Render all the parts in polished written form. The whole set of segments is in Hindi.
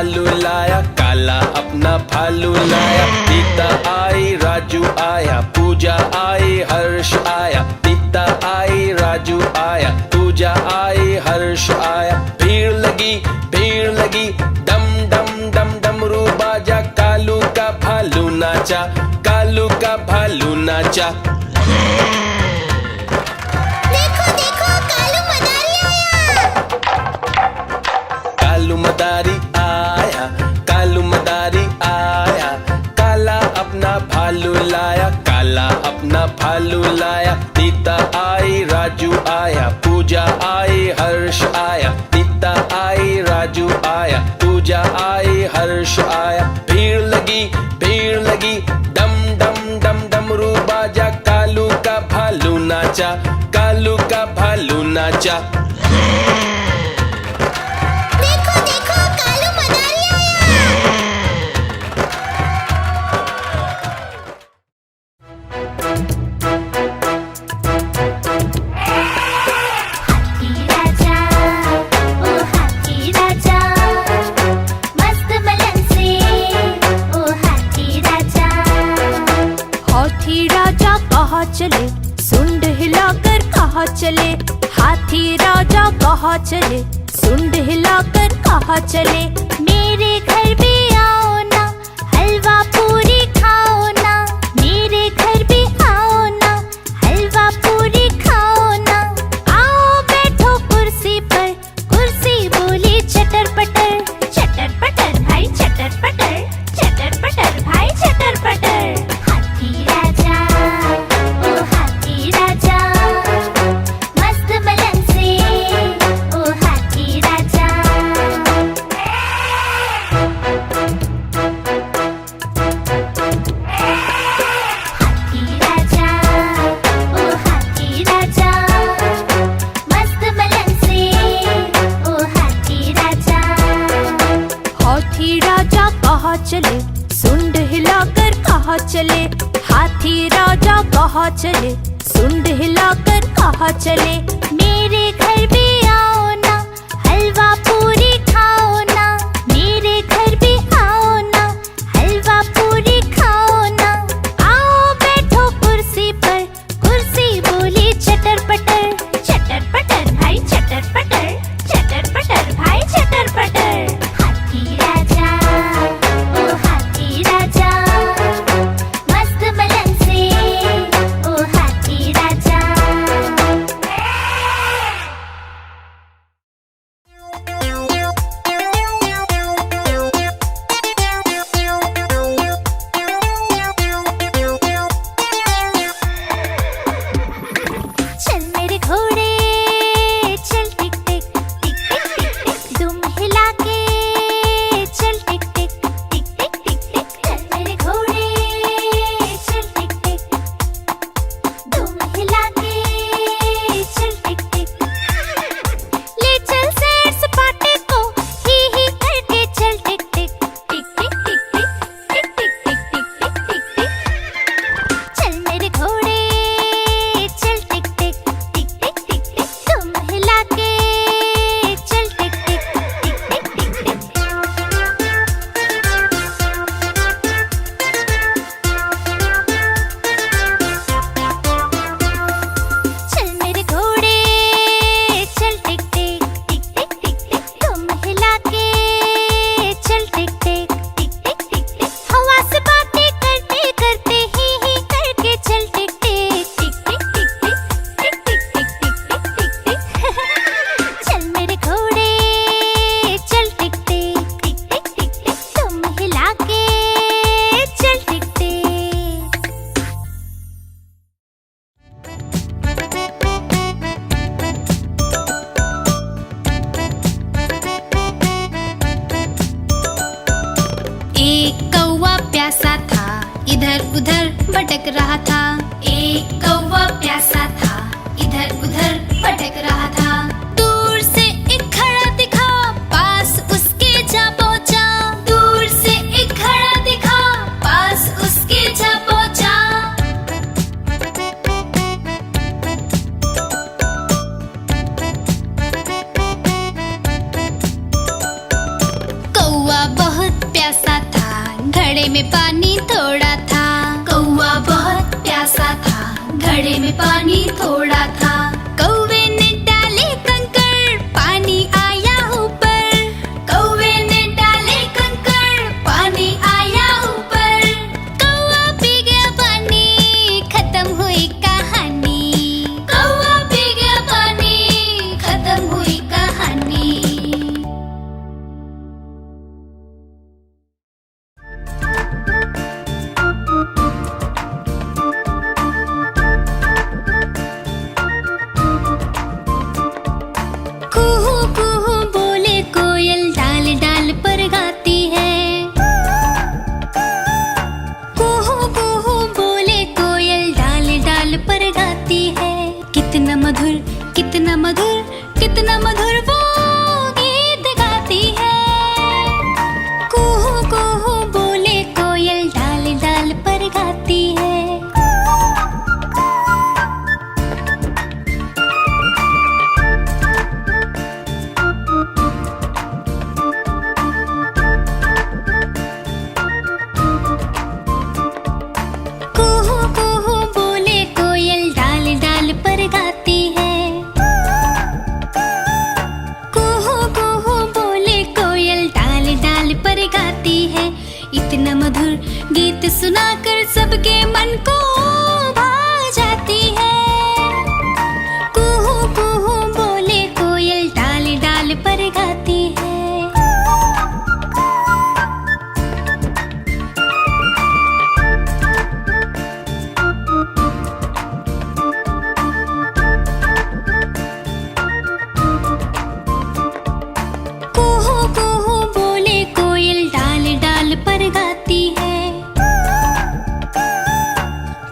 भालू लाया, काला अपना भालू लाया। सीता आई, राजू आया, पूजा आई, हर्ष आया। सीता आई, राजू आया, पूजा आई, हर्ष आया। भीड़ लगी, डम डम डम डमरू बाजा। कालू का भालू नाचा, कालू का भालू नाचा। देखो देखो, कालू मदारी आया। कालू मदारी आया, कालू मदारी आया। काला अपना भालू लाया, काला अपना भालू लाया। सीता आई, राजू आया, पूजा आई, हर्ष आया। सीता आई, राजू आया, पूजा आई, हर्ष आया। भीड़ लगी, डम डम डम डमरू बाजा। कालू का भालू नाचा, कालू का भालू नाचा। देखो देखो, कालू मदारी आया। हाथी राजा, ओ हाथी राजा, मस्त बलन से, ओ हाथी राजा। हाथी राजा कहाँ चले, सुंड हिलाकर कहाँ चले। हाथी राजा कहाँ चले, सुंड हिलाकर कहाँ चले। मेरे घर भी आओ ना, हलवा पूरी खाओ ना। मेरे घर भी आओ ना, हलवा पूरी खाओ ना। आओ बैठो कुर्सी पर, कुर्सी बोली चटर पटर। चटर पटर भाई चटर पटर, चटर पटर भाई चटर पटर। हाथी राजा, ओ हाथी राजा, मस्त बलन से, ओ हाथी राजा। हाथी राजा, ओ हाथी राजा, मस्त बलन से, ओ हाथी राजा। हाथी राजा कहाँ चले, सुंड हिलाकर कहाँ चले। हाथी राजा कहाँ चले, सुंड हिलाकर कहाँ चले। मेरे घर भी आओ ना, हलवा पूरी खाओ ना। मेरे घर भी आओ ना, हलवा पूरी खाओ ना। आओ बैठो कुर्सी पर, कुर्सी बोली चटर पटर। चटर पटर भाई चटर पटर, चटर पटर भाई चटर पटर। हाथी राजा, ओ हाथी राजा, मस्त बलन से, ओ हाथी राजा। चल मेरे घोड़े, चल टिक टिक टिक टिक टिक टिक। दुम हिला के चल टिक टिक टिक टिक टिक टिक। चल मेरे घोड़े, चल टिक टिक, दुम हिला के चल टिक टिक। ले चल सैर सपाटे को, ही करके चल टिक टिक टिक टिक टिक टिक टिक टिक टिक टिक टिक टिक। चल मेरे घोड़े, चल टिक टिक टिक टिक टिक टिक। तुम हिला के चल टिक टिक टिक टिक टिक टिक। चल मेरे घोड़े, चल टिक टिक टिक टिक टिक टिक। तुम हिला के चल टिक टिक टिक टिक टिक टिक। हवा से बातें करते करते ही करके चल टिक टिक टिक टिक टिक टिक टिक टिक टिक टिक टिक टिक। चल मेरे घोड़े, चल टिक टिक टिक टिक टिक टिक। तुम हिला के चल टिक टिक। एक कौवा प्यासा था, इधर उधर भटक रहा था। एक कौवा प्यासा था, इधर उधर भटक रहा था। दूर से एक घड़ा दिखा, पास उसके जा पहुंचा। दूर से एक घड़ा दिखा, पास उसके जा पहुंचा। कौवा कौवे में पानी थोड़ा था। कौवे ने डाले कंकड़, पानी आया ऊपर। कौवे ने डाले कंकड़, पानी आया ऊपर। कौवा पी गया पानी, खत्म हुई कहानी। कौवा पी गया पानी, खत्म हुई कहानी। कुहू कुहू बोले कोयल, डाल डाल पर गाती है। कुहू कुहू बोले कोयल, डाल डाल पर गाती है। कितना मधुर, कितना मधुर, कितना मधुर वो गीत गाती है। कुहू कुहू बोले कोयल, डाल डाल पर गाती है। कुहू कुहू बोले कोयल, डाल डाल पर गाती है। कुहू कुहू बोले कोयल, डाल डाल पर गाती है। इतना मधुर गीत सुनाकर सबके मन को भा जाती है। कुहू कुहू बोले कोयल, डाल डाल पर गाती है। कुहू कुहू बोले कोयल, डाल डाल पर गाती है।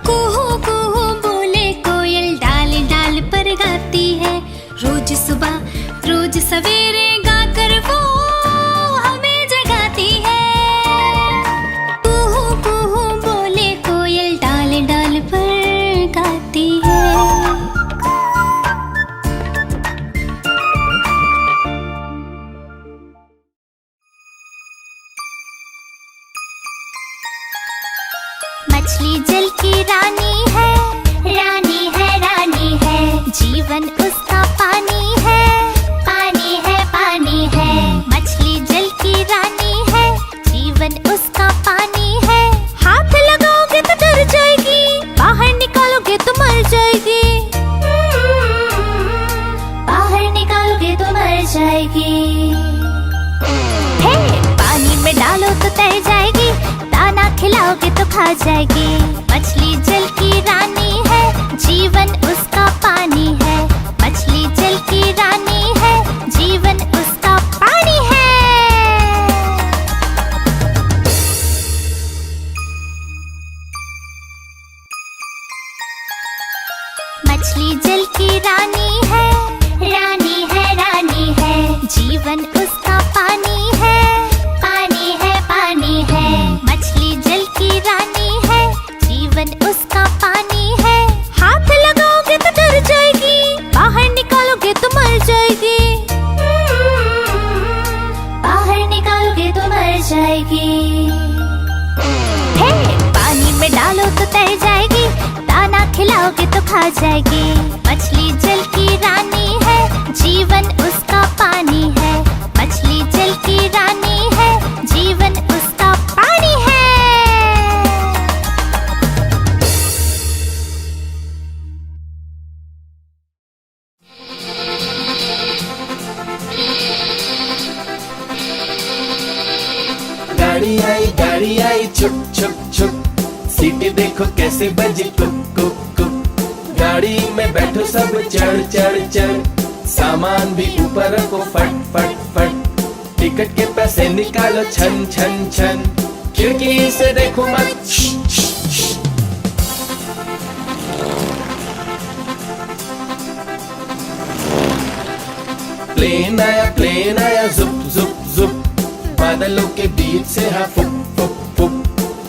कुहू कुहू बोले कोयल, डाल डाल पर गाती है। रोज सुबह रोज सवेरे गाकर वो हमें जगाती है। कुहू कुहू बोले कोयल, डाल डाल पर गाती है। मछली जल की रानी है, रानी है, रानी है। जीवन उसका पानी है, पानी है, पानी है। मछली जल की रानी है, जीवन उसका पानी है। हाथ लगाओगे तो डर जाएगी, बाहर निकालोगे तो मर जाएगी। बाहर निकालोगे तो मर जाएगी। हे, पानी में डालो तो तैर जाएगी, दाना खिलाओगे तो खा जाएगी। मछली जल की रानी है, जीवन उसका पानी है। मछली जल की रानी है, जीवन उसका पानी है। मछली जल की रानी है, रानी है, रानी है। जीवन उसका पानी है, पानी है, पानी है। मछली जल की रानी है, जीवन उसका पानी है। हाथ लगाओगे तो डर जाएगी, बाहर निकालोगे तो मर जाएगी। बाहर निकालोगे तो मर जाएगी। हे, पानी में डालो तो तैर जाएगी, दाना खिलाओगे तो खा जाएगी। मछली जल की रानी है, जीवन उसका पानी है। मछली जल की रानी है, जीवन उसका पानी है। गाड़ी आई छुप छुप छुप। सीटी देखो कैसे बजी कुक कुक कुक। गाड़ी में बैठो सब चढ़ चढ़ चढ़। सामान भी ऊपर रखो फट फट फट। टिकट के पैसे निकालो छन छन छन। खिड़की से देखो मत। प्लेन आया जुप जुप जुप। बादलों के बीच से हाँ फुक फुक फुक।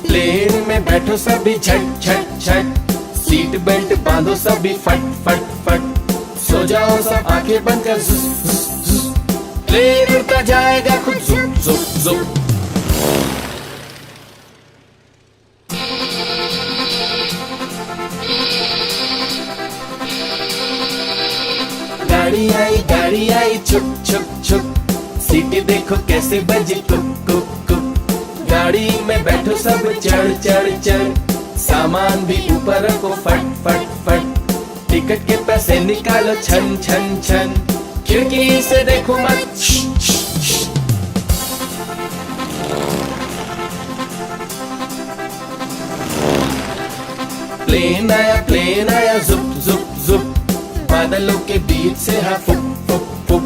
प्लेन में बैठो सभी झट झट झट। सीट बेल्ट बांधो सभी फट फट फट। सो जाओ सब आंखें बंद कर जुस जुस जुस। प्लेन उड़ता जाएगा खुद जुप जुप जुप। गाड़ी आई छुक छुक छुक, सीटी देखो कैसे बजी कुक कुक कुक। गाड़ी में बैठो सब चढ़ चढ़ चढ़, सामान भी ऊपर रखो फट फट फट। टिकट के पैसे निकालो छन छन छन, खिड़की से देखो मत। प्लेन आया जुप जुप जुप, बादलों के बीच से हाँ फुक फुक फुक।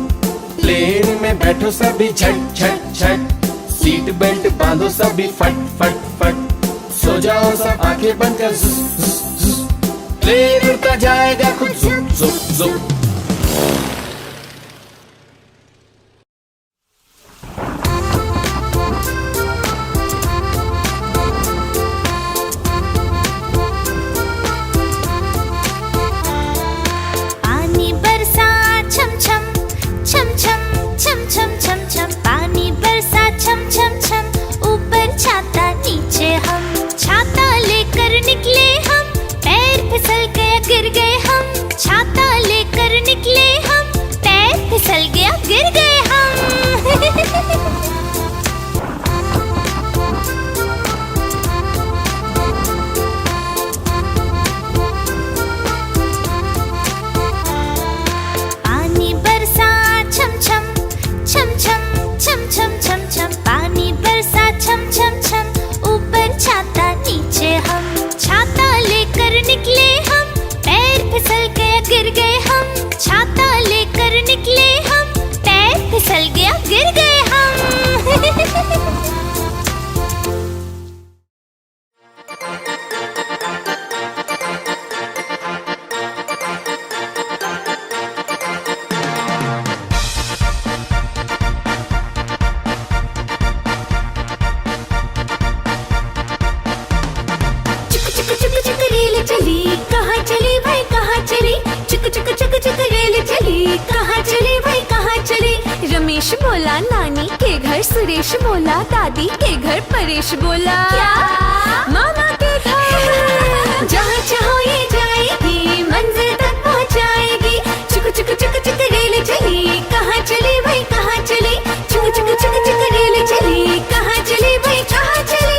प्लेन में बैठो सभी झट झट झट, सीट बेल्ट बांधो सभी फट फट फट। सो जाओ सब आंखें बंद कर जुस जुस जुस, प्लेन उड़ता जाएगा खुद जुप जुप जुप। पानी बरसा छम छम छम छम छम छम छम छम, पानी बरसा छम छम छम। ऊपर छाता नीचे हम, छाता लेकर निकले हम, पैर फिसल गया गिर गए हम। छाता लेकर निकले हम, पैर फिसल गया गिर गए हम। पानी बरसा छम छम छम छम छम छम छम छम, पानी बरसा छम छम छम। ऊपर छाता नीचे हम, छाता लेकर निकले हम, पैर फिसल गया गिर गए हम। छाता लेकर निकले हम, पैर फिसल गया गिर गए हम। चुक चुक चुक रेल चली, कहाँ चली भाई कहाँ चली। चुक चुक चुक चुक रेल चली, कहाँ चली भाई कहाँ चली। रमेश बोला नानी के घर, सुरेश बोला दादी के घर, परेश बोला क्या मामा के घर। जहाँ चाहो ये जाएगी, मंजिल तक पहुँचाएगी। चुक चुक चुक चुक रेल चली, कहाँ चली भाई कहाँ चली। चुक चुक चुक चुक रेल चली, कहाँ चली भाई कहाँ चली।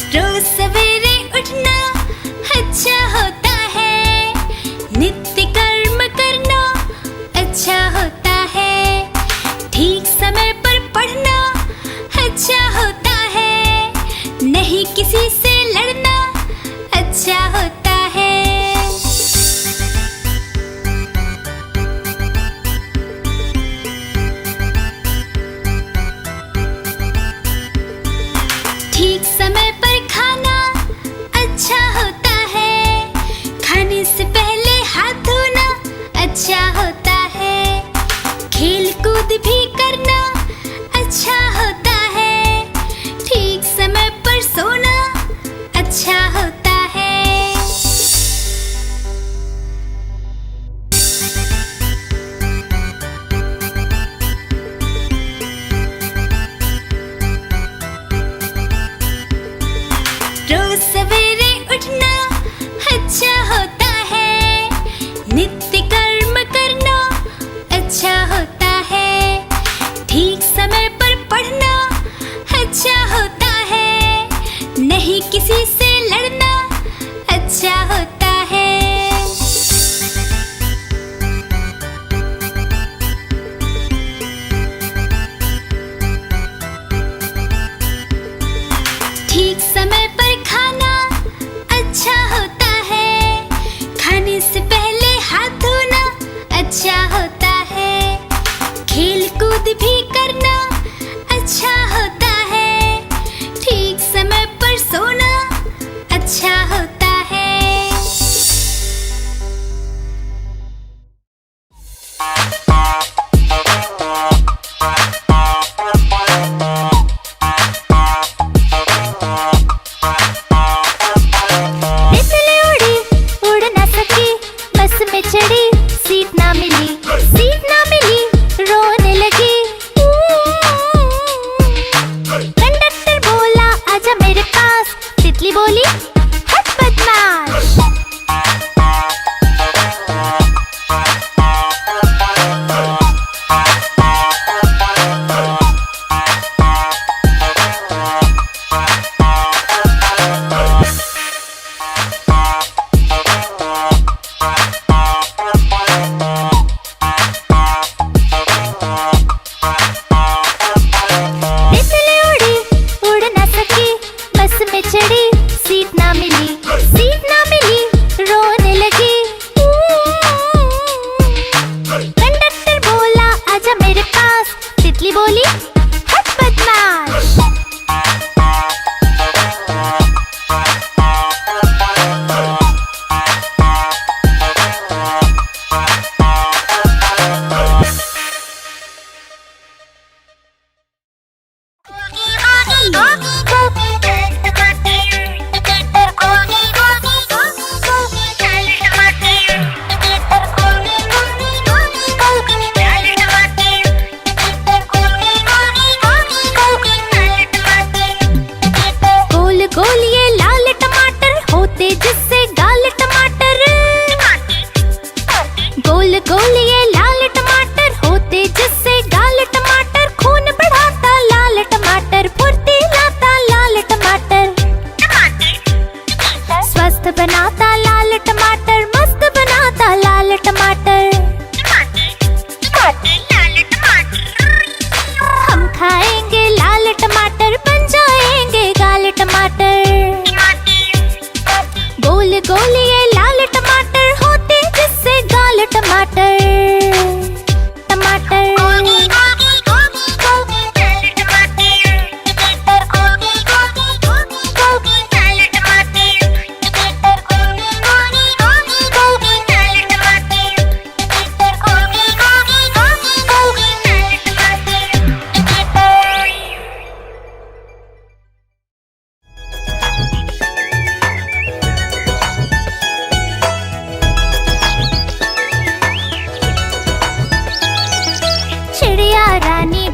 रोज सवेरे उठना अच्छा होता है, नित्य कर्म करना अच्छा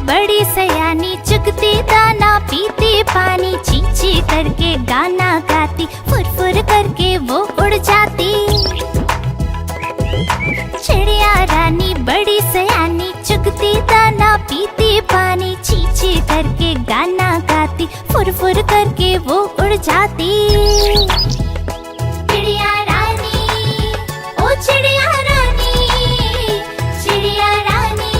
बड़ी सयानी, चुगती दाना पीती पानी, ची ची करके गाना गाती, फुर फुर करके वो उड़ जाती। चिड़िया रानी बड़ी सयानी, चुगती दाना पीती पानी, ची ची करके गाना गाती, फुर फुर करके वो उड़ जाती। चिड़िया रानी, ओ चिड़िया रानी, चिड़िया रानी,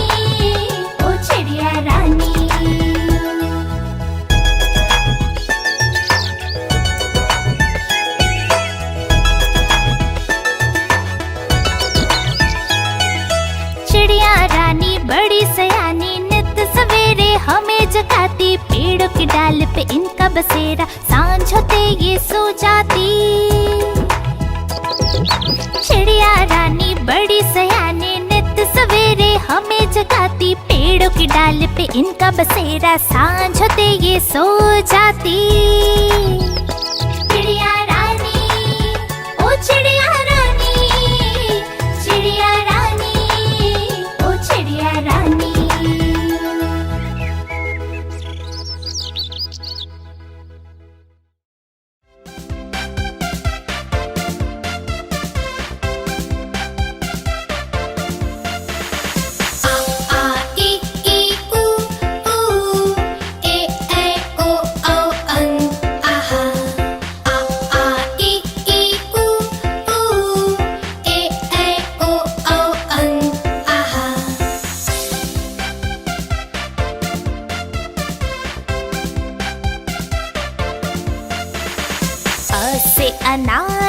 ओ चिड़िया रानी। चिड़िया रानी बड़ी सयानी, नित सवेरे हमें जगाती, पेड़ों की डाल पे इनका बसेरा, सांझ होते ये सो जाती। चिड़िया रानी बड़ी सयानी, नित सवेरे हमें जगाती, पेड़ों की डाल पे इनका बसेरा, सांझ होते ये सो जाती। चिड़िया रानी, ओ चिड़िया रानी, चिड़िया रानी, ओ चिड़िया रानी। आ ई ऊ ए ऐ ओ औ अं आहा। आ ई ऊ ए ऐ ओ औ अं आहा। अ से अनार,